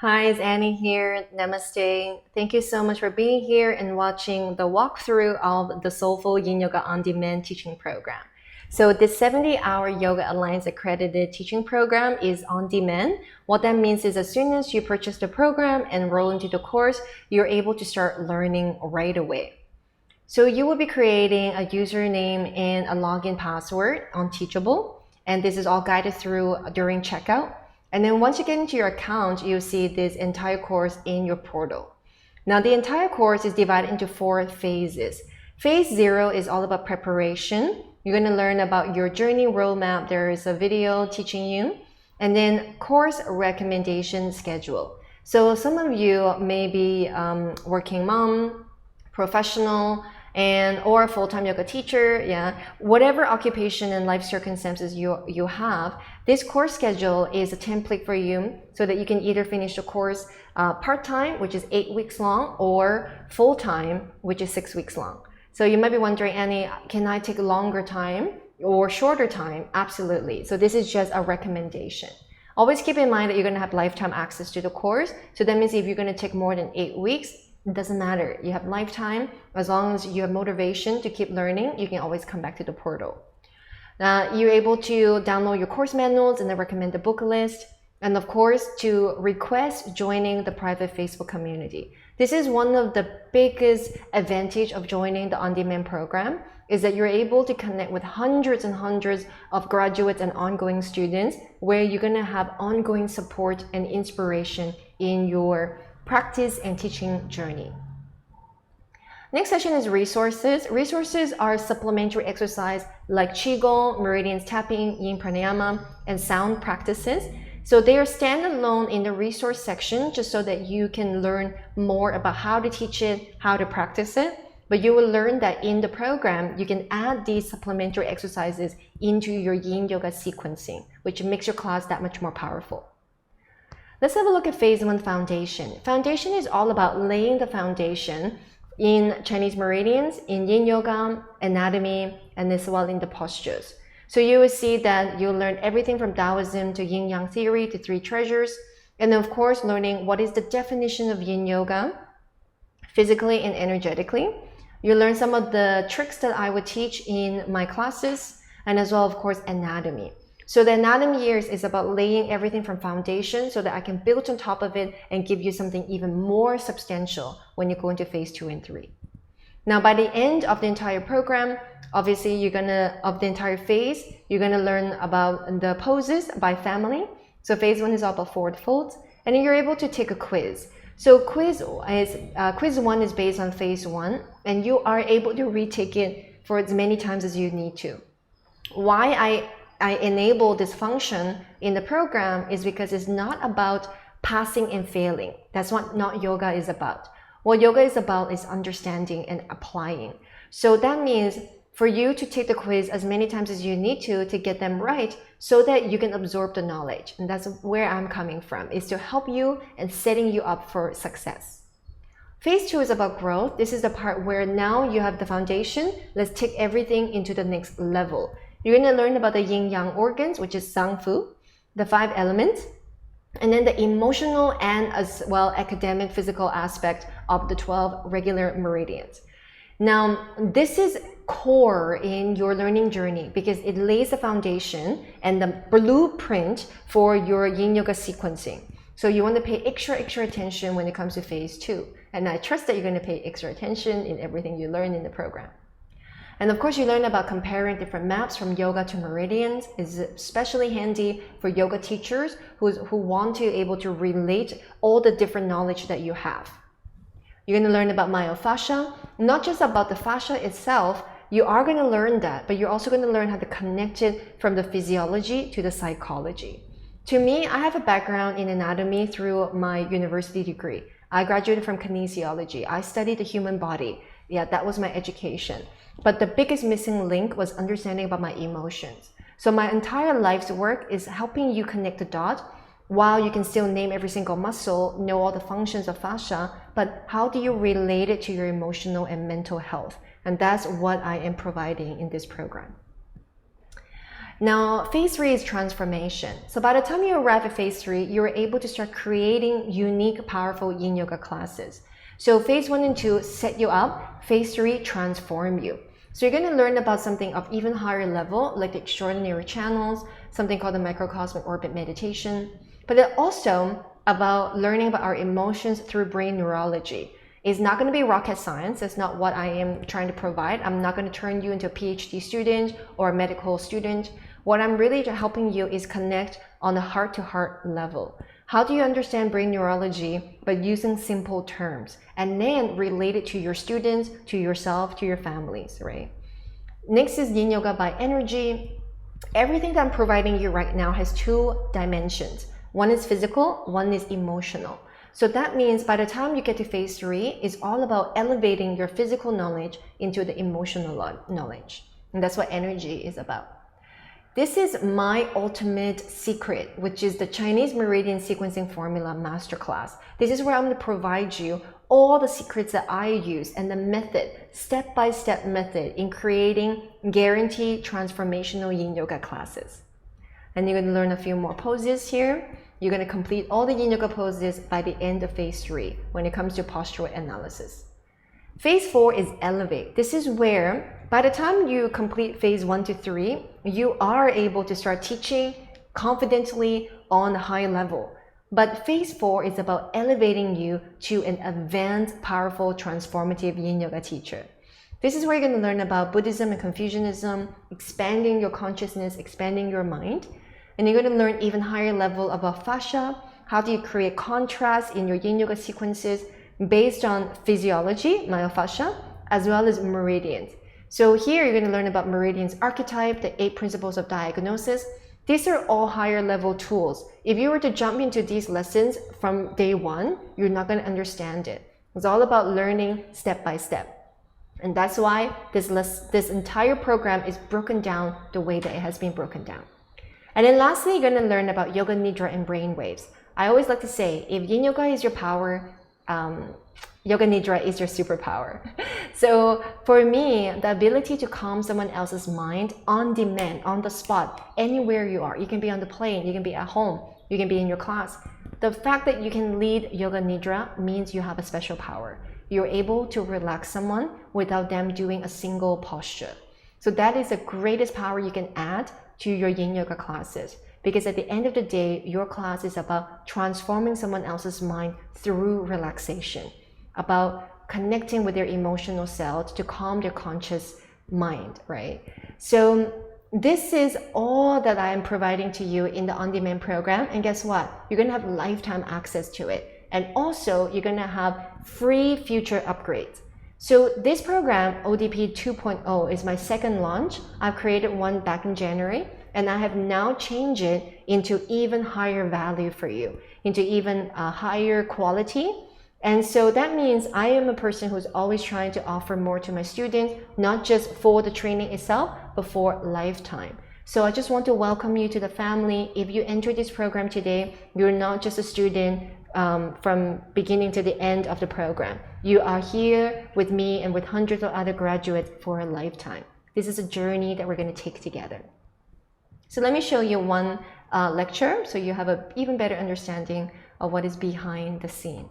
Hi, it's Annie here. Namaste. Thank you so much for being here and watching the walkthrough of the Soulful Yin Yoga On Demand teaching program. So this 70-hour Yoga Alliance accredited teaching program is on demand. What that means is as soon as you purchase the program and enroll into the course, you're able to start learning right away. So you will be creating a username and a login password on Teachable, and this is all guided through during checkout. And then once you get into your account, you'll see this entire course in your portal. Now the entire course is divided into 4 phases. Phase 0 is all about preparation. You're going to learn about your journey roadmap. There is a video teaching you. And then course recommendation schedule. So some of you may be working mom, professional, or a full-time yoga teacher, whatever occupation and life circumstances you have, this course schedule is a template for you so that you can either finish the course part-time, which is 8 weeks long, or full-time, which is 6 weeks long. So you might be wondering, Annie, can I take a longer time or shorter time? Absolutely. So this is just a recommendation. Always keep in mind that you're going to have lifetime access to the course. So that means if you're going to take more than 8 weeks, it doesn't matter. You have lifetime. As long as you have motivation to keep learning, you can always come back to the portal. You're able to download your course manuals and the recommended book list. And of course, to request joining the private Facebook community. This is one of the biggest advantage of joining the on-demand program, is that you're able to connect with hundreds and hundreds of graduates and ongoing students, where you're going to have ongoing support and inspiration in your practice and teaching journey. Next section is resources. Resources are supplementary exercise like Qigong, meridians tapping, yin pranayama, and sound practices. So they are standalone in the resource section just so that you can learn more about how to teach it, how to practice it. But you will learn that in the program, you can add these supplementary exercises into your yin yoga sequencing, which makes your class that much more powerful. Let's have a look at phase 1 foundation. Foundation is all about laying the foundation in Chinese meridians, in yin yoga, anatomy, and as well in the postures. So you will see that you'll learn everything from Taoism to yin yang theory to 3 treasures. And then of course, learning what is the definition of yin yoga, physically and energetically. You learn some of the tricks that I would teach in my classes, and as well, of course, anatomy. So the anatomy years is about laying everything from foundation so that I can build on top of it and give you something even more substantial when you go into phase 2 and 3. Now, by the end of the entire program, obviously of the entire phase, you're gonna learn about the poses by family. So phase 1 is all about forward folds, and then you're able to take a quiz. So quiz 1 is based on phase 1, and you are able to retake it for as many times as you need to. Why I enable this function in the program is because it's not about passing and failing. That's what not yoga is about. What yoga is about is understanding and applying. So that means for you to take the quiz as many times as you need to get them right so that you can absorb the knowledge. And that's where I'm coming from, is to help you and setting you up for success. Phase 2 is about growth. This is the part where now you have the foundation. Let's take everything into the next level. You're going to learn about the yin-yang organs, which is Sang-Fu, the 5 elements, and then the emotional and as well academic physical aspect of the 12 regular meridians. Now, this is core in your learning journey because it lays the foundation and the blueprint for your yin yoga sequencing. So you want to pay extra attention when it comes to phase 2. And I trust that you're going to pay extra attention in everything you learn in the program. And of course, you learn about comparing different maps from yoga to meridians. Is especially handy for yoga teachers who want to be able to relate all the different knowledge that you have. You're going to learn about myofascia, not just about the fascia itself. You are going to learn that, but you're also going to learn how to connect it from the physiology to the psychology. To me, I have a background in anatomy through my university degree. I graduated from kinesiology. I studied the human body. Yeah, that was my education. But the biggest missing link was understanding about my emotions. So my entire life's work is helping you connect the dots while you can still name every single muscle, know all the functions of fascia, but how do you relate it to your emotional and mental health? And that's what I am providing in this program. Now, phase 3 is transformation. So by the time you arrive at phase 3, you're able to start creating unique, powerful yin yoga classes. So phase 1 and 2 set you up, phase 3 transform you. So you're going to learn about something of even higher level, like the extraordinary channels, something called the microcosmic orbit meditation, but then also about learning about our emotions through brain neurology. It's not going to be rocket science. That's not what I am trying to provide. I'm not going to turn you into a PhD student or a medical student. What I'm really helping you is connect on a heart-to-heart level. How do you understand brain neurology but using simple terms, and then relate it to your students, to yourself, to your families, right? Next is Yin Yoga by energy. Everything that I'm providing you right now has 2 dimensions. One is physical, one is emotional. So that means by the time you get to phase 3, it's all about elevating your physical knowledge into the emotional knowledge. And that's what energy is about. This is my ultimate secret, which is the Chinese meridian sequencing formula masterclass. This is where I'm going to provide you all the secrets that I use and the method, step-by-step method in creating guaranteed transformational yin yoga classes. And you're going to learn a few more poses here. You're going to complete all the yin yoga poses by the end of phase 3 when it comes to postural analysis. Phase 4 is elevate. This is where by the time you complete phase 1 to 3, you are able to start teaching confidently on a high level. But phase 4 is about elevating you to an advanced, powerful, transformative yin yoga teacher. This is where you're going to learn about Buddhism and Confucianism, expanding your consciousness, expanding your mind. And you're going to learn even higher level about fascia. How do you create contrast in your yin yoga sequences based on physiology, myofascia, as well as meridians. So here you're going to learn about meridians archetype, the 8 principles of diagnosis. These are all higher level tools. If you were to jump into these lessons from day 1, you're not going to understand it. It's all about learning step by step. And that's why this entire program is broken down the way that it has been broken down. And then lastly, you're going to learn about yoga nidra and brain waves. I always like to say, if yin yoga is your power, yoga nidra is your superpower. So for me, the ability to calm someone else's mind on demand, on the spot, anywhere you are. You can be on the plane, you can be at home, you can be in your class. The fact that you can lead yoga nidra means you have a special power. You're able to relax someone without them doing a single posture. So that is the greatest power you can add to your yin yoga classes. Because at the end of the day, your class is about transforming someone else's mind through relaxation, about connecting with their emotional selves to calm their conscious mind, right? So this is all that I am providing to you in the on-demand program. And guess what? You're going to have lifetime access to it. And also, you're going to have free future upgrades. So this program, ODP 2.0, is my second launch. I've created one back in January, and I have now changed it into even higher value for you, into even a higher quality. And so that means I am a person who's always trying to offer more to my students, not just for the training itself, but for lifetime. So I just want to welcome you to the family. If you enter this program today, you're not just a student from beginning to the end of the program. You are here with me and with hundreds of other graduates for a lifetime. This is a journey that we're going to take together. So let me show you one lecture so you have an even better understanding of what is behind the scene.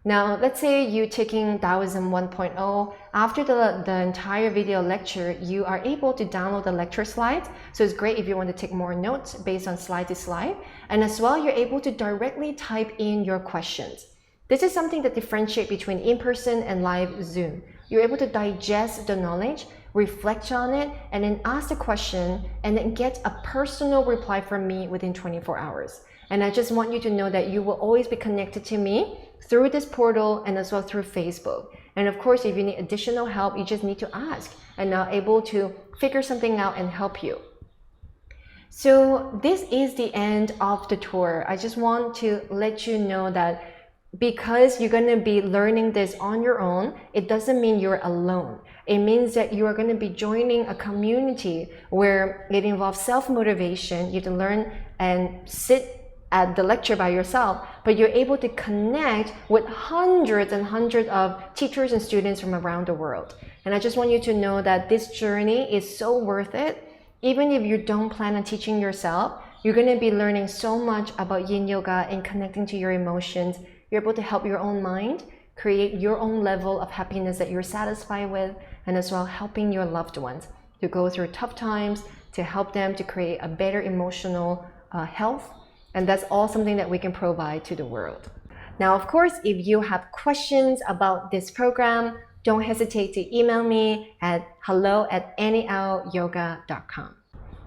Now, let's say you're taking Taoism 1.0. After the entire video lecture, you are able to download the lecture slides. So it's great if you want to take more notes based on slide to slide. And as well, you're able to directly type in your questions. This is something that differentiates between in-person and live Zoom. You're able to digest the knowledge, reflect on it, and then ask the question, and then get a personal reply from me within 24 hours. And I just want you to know that you will always be connected to me through this portal and as well through Facebook. And of course, if you need additional help, you just need to ask, and I'm able to figure something out and help you. So this is the end of the tour. I just want to let you know that because you're going to be learning this on your own, it doesn't mean you're alone. It means that you are going to be joining a community where it involves self-motivation. You have to learn and sit at the lecture by yourself, but you're able to connect with hundreds and hundreds of teachers and students from around the world. And I just want you to know that this journey is so worth it. Even if you don't plan on teaching yourself, you're going to be learning so much about yin yoga and connecting to your emotions. You're able to help your own mind create your own level of happiness that you're satisfied with, and as well helping your loved ones to go through tough times, to help them to create a better emotional health. And that's all something that we can provide to the world. Now, of course, if you have questions about this program, don't hesitate to email me at hello@anyhouryoga.com.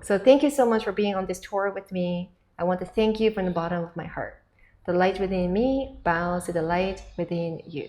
So thank you so much for being on this tour with me. I want to thank you from the bottom of my heart. The light within me bows to the light within you.